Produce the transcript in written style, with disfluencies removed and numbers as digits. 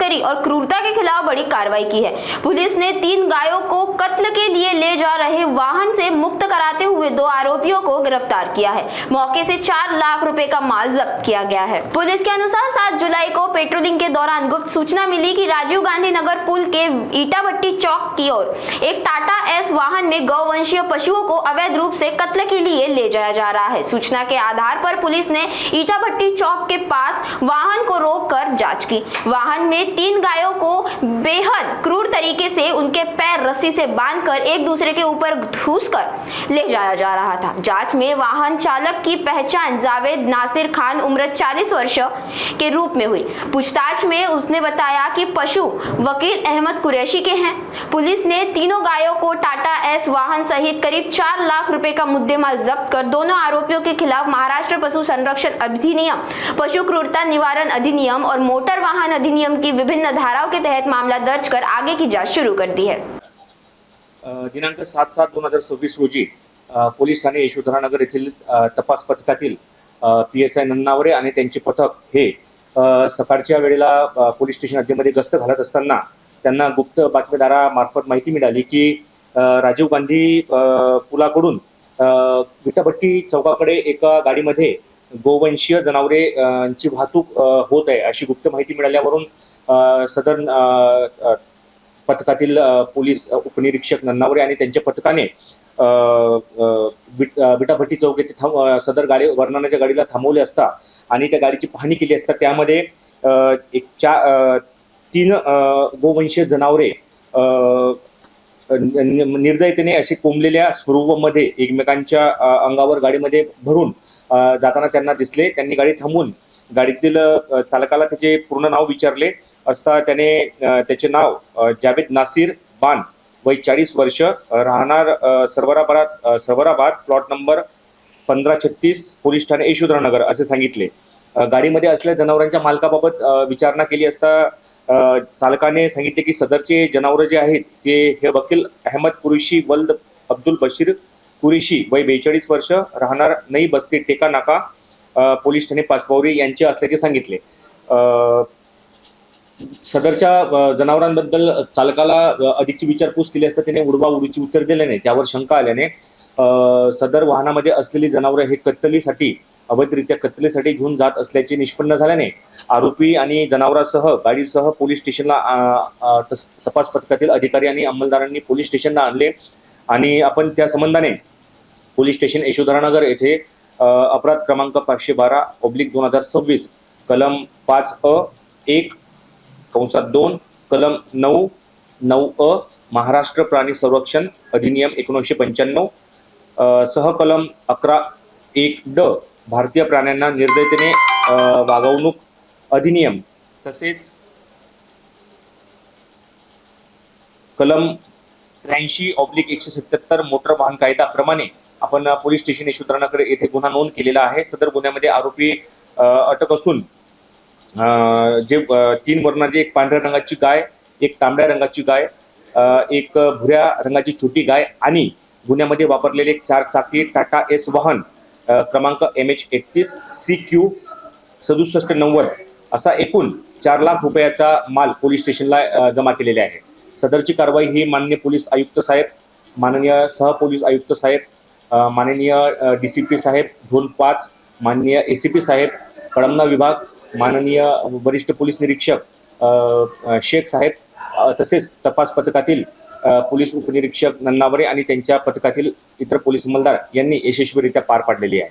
तस्करी और क्रूरता के खिलाफ बड़ी कार्रवाई की है। पुलिस ने 3 गायों को कत्ल के लिए ले जा रहे वाहन से मुक्त कराते हुए 2 आरोपियों को गिरफ्तार किया है। मौके से 4 लाख रुपए का माल जब्त किया गया है। पुलिस के अनुसार 7 जुलाई को पेट्रोलिंग के दौरान गुप्त सूचना मिली कि राजीव गांधी नगर पुल के ईटा भट्टी चौक की ओर एक टाटा एस वाहन में गौवंशीय पशुओं को अवैध रूप से कत्ल के लिए ले जाया जा रहा है। सूचना के आधार पर पुलिस ने ईटा भट्टी चौक के पास वाहन को रोककर जांच की। वाहन में 3 गायों को बेहद क्रूर तरीके से उनके पैर रस्सी से बांधकर एक दूसरे के ऊपर ठूसकर ले जाया जा रहा था। जांच में वाहन चालक की पहचान जावेद नासिर खान उम्र 40 वर्ष के रूप में हुई। पूछताछ में उसने बताया कि पशु वकील अहमद कुरैशी के हैं। पुलिस ने तीनों गायों को टाटा एस वाहन सहित करीब 4 लाख रुपए का मुद्देमाल जब्त कर दोनों आरोपियों के खिलाफ महाराष्ट्र पशु संरक्षण अधिनियम, पशु क्रूरता निवारण अधिनियम और मोटर वाहन अधिनियम की विभिन्न धाराओं के तहत मामला दर्ज कर आगे की जांच शुरू कर दी है। दिनांक 7/7/2026 रोजी पोलीस ठाणे यशोधरानगर येथील तपास पथकातील PSI नन्नावरे आणि त्यांचे पथक हे सकाळच्या वेळेला पोलीस स्टेशन हद्दीमध्ये गस्त घालत असताना त्यांना गुप्त बातमीदारामार्फत माहिती मिळाली की राजीव गांधी पुलाकडून विटाभट्टी चौकाकडे एका गाडीमध्ये गोवंशीय जनावरेंची वाहतूक होत आहे अशी गुप्त माहिती मिळाल्यावरून सदर पथकातील पोलीस उपनिरीक्षक नन्नावरे आणि त्यांच्या पथकाने विटाभट्टी चौक येथे सदर गाडी वर्णनाच्या गाडीला थांबवले असता आणि त्या गाडीची पाहणी केली असता त्यामध्ये 3 गोवंशीय जनावरे निर्दयतेने असे कोंबलेल्या स्वरूपामध्ये एकमेकांच्या अंगावर गाडीमध्ये भरून जाताना त्यांना दिसले। त्यांनी गाडी थांबवून गाडीतील चालकाला त्याचे पूर्ण नाव विचारले असता त्याने त्याचे नाव जावेद नासिर बान वय 40 वर्ष राहणार सरवराबाद प्लॉट नंबर 1536 पोलीस ठाणे यशोधरानगर असे सांगितले। गाडीमध्ये असलेल्या जनावरांच्या मालकाबाबत विचारणा केली असता चालकाने सांगितले की सदरचे जनावर जे आहेत ते हे वकील अहमद कुरैशी वल्द अब्दुल बशीर कुरैशी वय 42 वर्ष राहणार नई बस्ती टेका नाका पोलीस ठाणे पाचपावरी यांचे असल्याचे सांगितले। सदरच्या जनावरांबद्दल चालकाला अधिकची विचारपूस केली असता त्याने उडवाउडीची उत्तर दिले नाही। त्यावर शंका आल्याने सदर वाहनामध्ये असलेली जनावरे हे कत्तलीसाठी अवैधरित्या कत्तलीसाठी घेऊन जात असल्याचे निष्पन्न झाल्याने आरोपी आणि जनावरांसह गाडीसह पोलीस स्टेशनला तपास पथकातील अधिकारी आणि अंमलदारांनी पोलीस स्टेशनला आणले आणि आपण त्या संबंधाने पोलीस स्टेशन यशोधरानगर येथे अपराध क्रमांक 512/2026 कलम 5(1)(2) कलम 9(9)(अ) महाराष्ट्र प्राणी संरक्षण अधिनियम 1995 सह कलम 11(1)(ड) भारतीय प्राण्यांना निर्दयतेने वागवणूक अधिनियम तसेच कलम 83/177 मोटर वाहन कायदा प्रमाणे आपण पोलीस स्टेशन यशोधरानगर येथे गुन्हा नोंद केलेला आहे। सदर गुन्ह्यामध्ये आरोपी अटक असून जे 3 वर्णाची एक पांढऱ्या रंगाची गाय, एक तांबड्या रंगाची गाय, एक भुऱ्या रंगाची छोटी गाय आणि गुन्ह्यामध्ये वापरलेले 4 चाकी टाटा एस वाहन क्रमांक MH31 CQ 6790 असा एकूण 4 लाख रुपयाचा माल पोलीस स्टेशनला जमा केलेले आहे। सदरची कारवाई ही माननीय पोलीस आयुक्त साहेब, माननीय सहपोलीस आयुक्त साहेब, माननीय DCP साहेब झोन 5, माननीय ACP साहेब कळमना विभाग, माननीय वरिष्ठ पोलीस निरीक्षक शेख साहेब तसेच तपास पथकातील पोलीस उपनिरीक्षक नन्नावरे आणि त्यांच्या पथकातील इतर पोलीस अंमलदार यांनी यशस्वीरित्या पार पाडलेली आहे।